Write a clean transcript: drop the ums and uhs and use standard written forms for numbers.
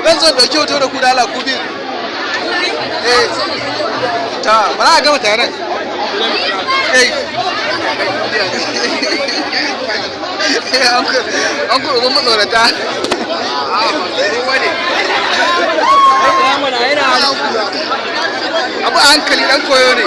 zan zo dauki hoto da ku da Allah ku bi ta bara a gama taron an ku uban matsorata abu a hankali dan koyo ne